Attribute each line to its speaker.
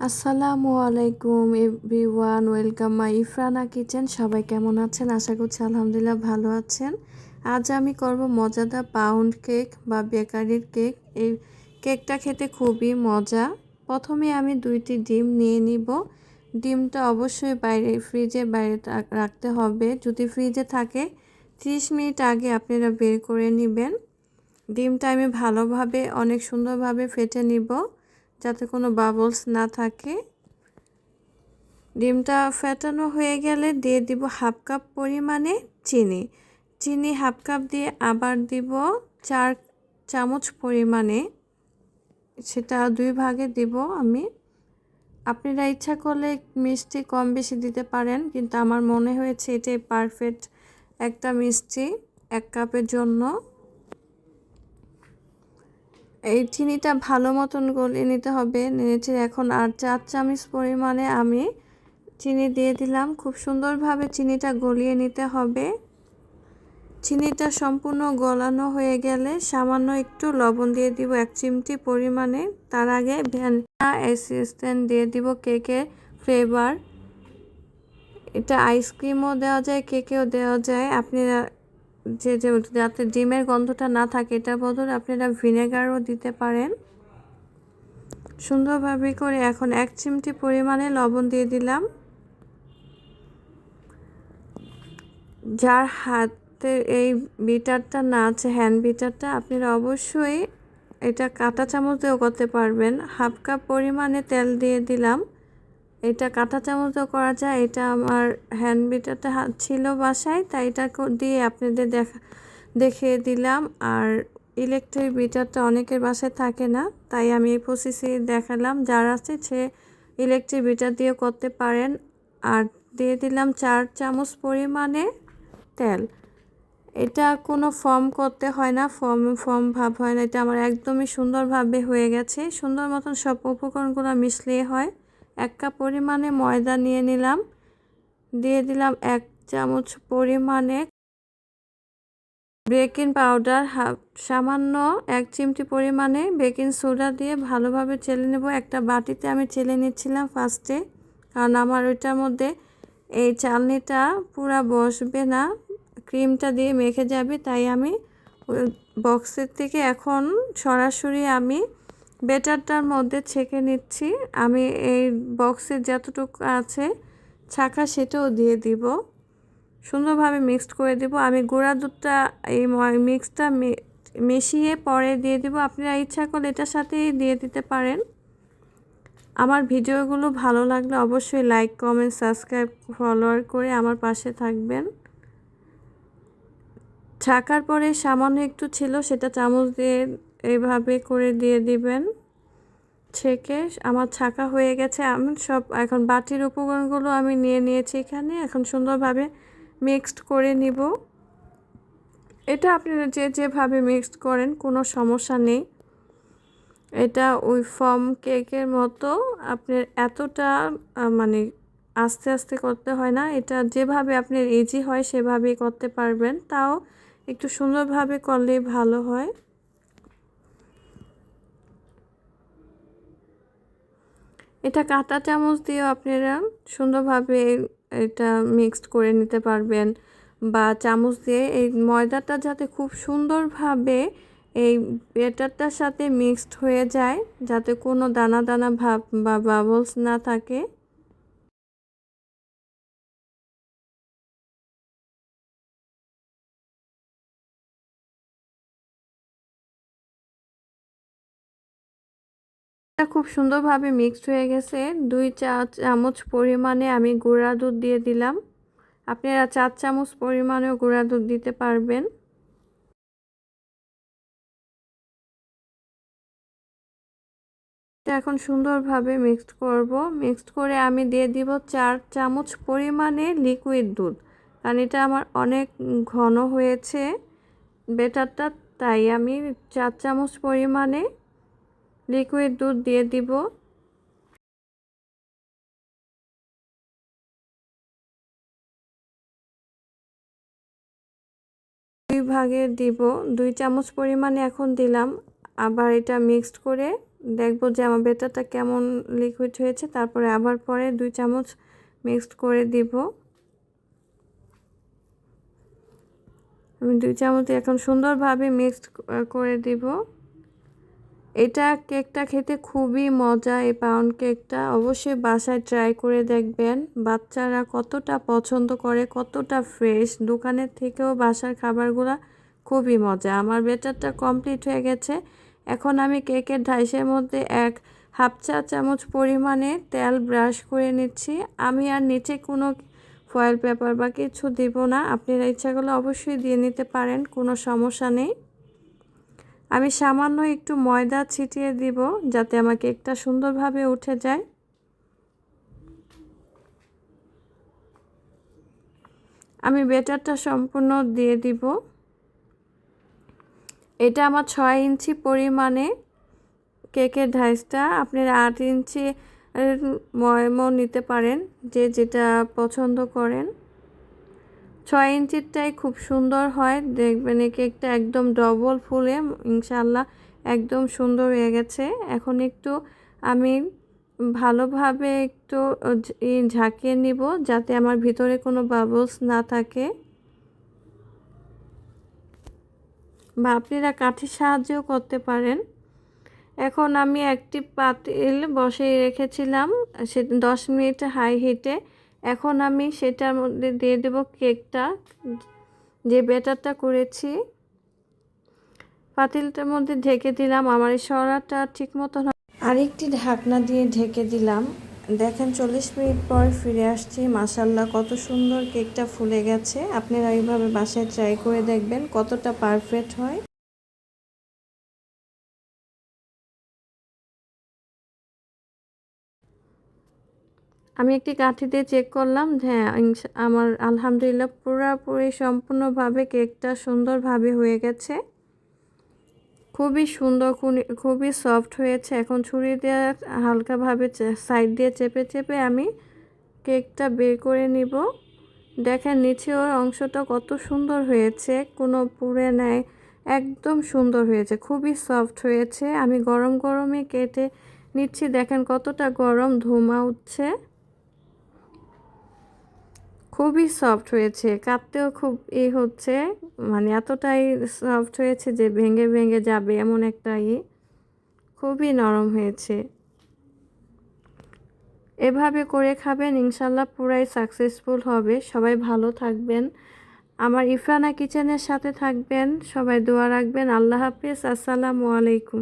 Speaker 1: আসসালামু আলাইকুম everyone, welcome my ইফরানা kitchen. সবাই কেমন আছেন? আশা করছি আলহামদুলিল্লাহ ভালো আছেন। আজ আমি করব মজাদার পাউন্ড কেক বা বেকারির কেক। এই কেকটা খেতে খুবই মজা। প্রথমে আমি 2টি ডিম নিয়ে নিব। ডিমটা অবশ্যই ফ্রিজের বাইরে রাখতে হবে। যদি ফ্রিজে থাকে 30 মিনিট আগে আপনারা বের করে নেবেন। ডিমটা আমি ভালোভাবে অনেক সুন্দরভাবে ফেটে নিব যাতে কোনো বাবলস না থাকে। ডিমটা ফেটানো হয়ে গেলে দিয়ে দিব হাফ কাপ পরিমাণে চিনি হাফ কাপ দিয়ে আবার দিব 4 চামচ পরিমাণে, সেটা 2 ভাগে দিব আমি। আপনারা ইচ্ছা করলে মিষ্টি কম বেশি দিতে পারেন, কিন্তু আমার মনে হয়েছে এটাই পারফেক্ট একটা মিষ্টি 1 কাপের জন্য। এই চিনিটা ভালো মতন গলিয়ে নিতে হবে নেড়েচে। এখন আর 4 চামচ পরিমাণে আমি চিনি দিয়ে দিলাম। খুব সুন্দরভাবে চিনিটা গলিয়ে নিতে হবে। চিনিটা সম্পূর্ণ গলানো হয়ে গেলে সামান্য একটু লবণ দিয়ে দিব 1 চিমটি পরিমাণে। তার আগে ভ্যানিলা এসেন্স দিয়ে দিব কেকের ফ্লেভার। এটা আইসক্রিমও দেওয়া যায়, কেকেও দেওয়া যায়। আপনারা যাতে ডিমের গন্ধটা না থাকে এটার বদলে আপনারা ভিনেগারও দিতে পারেন। সুন্দরভাবে করে এখন 1 চিমটি পরিমাণে লবণ দিয়ে দিলাম। যার হাতে এই বিটারটা না আছে, হ্যান্ড বিটারটা, আপনারা অবশ্যই এটা কাঁটা চামচ দিয়েও করতে পারবেন। হাফ কাপ পরিমাণে তেল দিয়ে দিলাম। এটা কাঁটা চামচ দিয়েও করা যায়। এটা আমার হ্যান্ড বিটারটা ছিল বাসায়, তাই এটা দিয়ে আপনাদের দেখিয়ে দিলাম। আর ইলেকট্রিক বিটারটা অনেকের বাসায় থাকে না, তাই আমি এই প্রসেসে দেখালাম। যার আছে সে ইলেকট্রিক বিটার দিয়ে করতে পারেন। আর দিয়ে দিলাম 4 চামচ পরিমাণে তেল। এটা কোনো ফর্ম করতে হয় না, ফর্ম ভাব হয় না। এটা আমার একদমই সুন্দরভাবে হয়ে গেছে। সুন্দর মতন সব উপকরণগুলো মিশিয়ে হয়। 1 কাপ পরিমাণে ময়দা নিয়ে নিলাম। দিয়ে দিলাম 1 চামচ পরিমাণে বেকিং পাউডার, সামান্য 1 চিমটি পরিমাণে বেকিং সোডা দিয়ে ভালোভাবে চেলে নেব। একটা বাটিতে আমি চেলে নিচ্ছিলাম ফার্স্টে, কারণ আমার ওইটার মধ্যে এই চালনিটা পুরা বসবে না, ক্রিমটা দিয়ে মেখে যাবে। তাই আমি বক্সের থেকে এখন সরাসরি আমি ব্যাটারটার মধ্যে ছেঁকে নিচ্ছি। আমি এই বক্সের যতটুকু আছে ছাঁকা সেটাও দিয়ে দিব। সুন্দরভাবে মিক্সড করে দেব। আমি গুঁড়া দুধটা এই মিক্সটা মিশিয়ে পরে দিয়ে দিব। আপনারা ইচ্ছা করলে এটার সাথেই দিয়ে দিতে পারেন। আমার ভিডিওগুলো ভালো লাগলে অবশ্যই লাইক, কমেন্ট, সাবস্ক্রাইব, ফলোয়ার করে আমার পাশে থাকবেন। ছাকার পরে সামান্য একটু ছিল, সেটা চামচ দিয়ে এইভাবে করে দিয়ে দিবেন। ছেঁকে আমার ছাকা হয়ে গেছে। আমি সব এখন বাটির উপকরণগুলো আমি নিয়ে নিয়েছি এখানে। এখন সুন্দরভাবে মিক্সড করে নিব। এটা আপনারা যেভাবে মিক্সড করেন কোনো সমস্যা নেই। এটা ওই ফর্ম কেকের মতো আপনার এতটা মানে আস্তে আস্তে করতে হয় না। এটা যেভাবে আপনার ইজি হয় সেভাবেই করতে পারবেন, তাও একটু সুন্দরভাবে করলেই ভালো হয়। এটা কাঁটা চামচ দিয়েও আপনারা সুন্দরভাবে এটা মিক্সড করে নিতে পারবেন, বা চামচ দিয়ে এই ময়দাটা যাতে খুব সুন্দরভাবে এই ব্যাটারটার সাথে মিক্সড হয়ে যায়, যাতে কোনো দানা দানা ভাব বা বাবলস না থাকে। এটা খুব সুন্দরভাবে মিক্সড হয়ে গেছে। 2 চা চামচ পরিমাণে আমি গুঁড়া দুধ দিয়ে দিলাম। আপনারা 4 চামচ পরিমাণেও গুঁড়া দুধ দিতে পারবেন। এখন সুন্দরভাবে মিক্সড করব। মিক্সড করে আমি দিয়ে দিব 4 চামচ পরিমাণে লিকুইড দুধ, কারণ এটা আমার অনেক ঘন হয়েছে ব্যাটারটা, তাই আমি 4 চামচ পরিমাণে লিকুইড দুধ দিয়ে দিব। 2 ভাগে দিব। 2 চামচ পরিমাণে এখন দিলাম। আবার এটা মিক্সড করে দেখব যে আমার ব্যাটারটা কেমন লিকুইড হয়েছে। তারপরে আবার পরে 2 চামচ মিক্সড করে দিব। আমি 2 চামচ এখন সুন্দরভাবে মিক্সড করে দিব। এটা কেকটা খেতে খুবই মজা। এই পাউন্ড কেকটা অবশ্যই বাসায় ট্রাই করে দেখবেন। বাচ্চারা কতটা পছন্দ করে, কতটা ফ্রেশ। দোকানের থেকেও বাসার খাবারগুলো খুবই মজা। আমার ব্যাটারটা কমপ্লিট হয়ে গেছে। এখন আমি কেকের ডাইসের মধ্যে হাফ চা চামচ পরিমাণে তেল ব্রাশ করে নিচ্ছি। আমি আর নিচে কোনো ফয়েল পেপার বা কিছু দিব না। আপনারা ইচ্ছা করলে অবশ্যই দিয়ে নিতে পারেন, কোনো সমস্যা নেই। আমি সামান্য একটু ময়দা ছিটিয়ে দিব যাতে আমার কেকটা সুন্দরভাবে উঠে যায়। আমি ব্যাটারটা সম্পূর্ণ দিয়ে দিব। এটা আমার 6 ইঞ্চি পরিমাণে কেকের ডাইসটা। আপনারা 8 ইঞ্চি ময়মও নিতে পারেন, যে যেটা পছন্দ করেন। 6 ইঞ্চিরটাই খুব সুন্দর হয়। দেখবেন এই কেকটা একদম ডবল ফুলে ইনশাআল্লাহ একদম সুন্দর হয়ে গেছে। এখন একটু আমি ভালোভাবে একটু ঝাঁকিয়ে নিব যাতে আমার ভিতরে কোনো বাবলস না থাকে, বা আপনারা কাঠির সাহায্যেও করতে পারেন। এখন আমি একটি পাতিল বসিয়ে রেখেছিলাম, সে 10 মিনিট হাই হিটে। এখন আমি সেটার মধ্যে দিয়ে দেব কেকটা, যে ব্যাটারটা করেছি। পাতিলটার মধ্যে ঢেকে দিলাম। আমার এই সরাটা ঠিক মতো আরেকটি ঢাকনা দিয়ে ঢেকে দিলাম। দেখেন 40 মিনিট পর ফিরে আসছি। মাশাআল্লাহ কত সুন্দর কেকটা ফুলে গেছে। আপনারা এইভাবে বাসায় ট্রাই করে দেখবেন কতটা পারফেক্ট হয়। আমি একটি কাঠি দিয়ে চেক করলাম, হ্যাঁ আমার আলহামদুলিল্লাহ পুরোপুরি সম্পূর্ণভাবে কেকটা সুন্দরভাবে হয়ে গেছে। খুবই সুন্দর, খুবই সফট হয়েছে। এখন ছুরি দিয়ে হালকাভাবে সাইড দিয়ে চেপে চেপে আমি কেকটা বের করে নিব। দেখেন নিচের অংশটা কত সুন্দর হয়েছে, কোনো পুড়ে নাই, একদম সুন্দর হয়েছে, খুবই সফট হয়েছে। আমি গরম গরমে কেটে নিচ্ছি। দেখেন কতটা গরম, ধোঁয়া উঠছে, খুবই সফট হয়েছে। কাটতেও খুব হচ্ছে, মানে এতটাই সফট হয়েছে যে ভেঙে ভেঙে যাবে এমন একটা খুবই নরম হয়েছে। এভাবে করে খাবেন, ইনশাল্লাহ পুরাই সাকসেসফুল হবে। সবাই ভালো থাকবেন, আমার ইফরানা কিচেনের সাথে থাকবেন। সবাই দোয়া রাখবেন। আল্লাহ হাফিজ, আসসালামু আলাইকুম।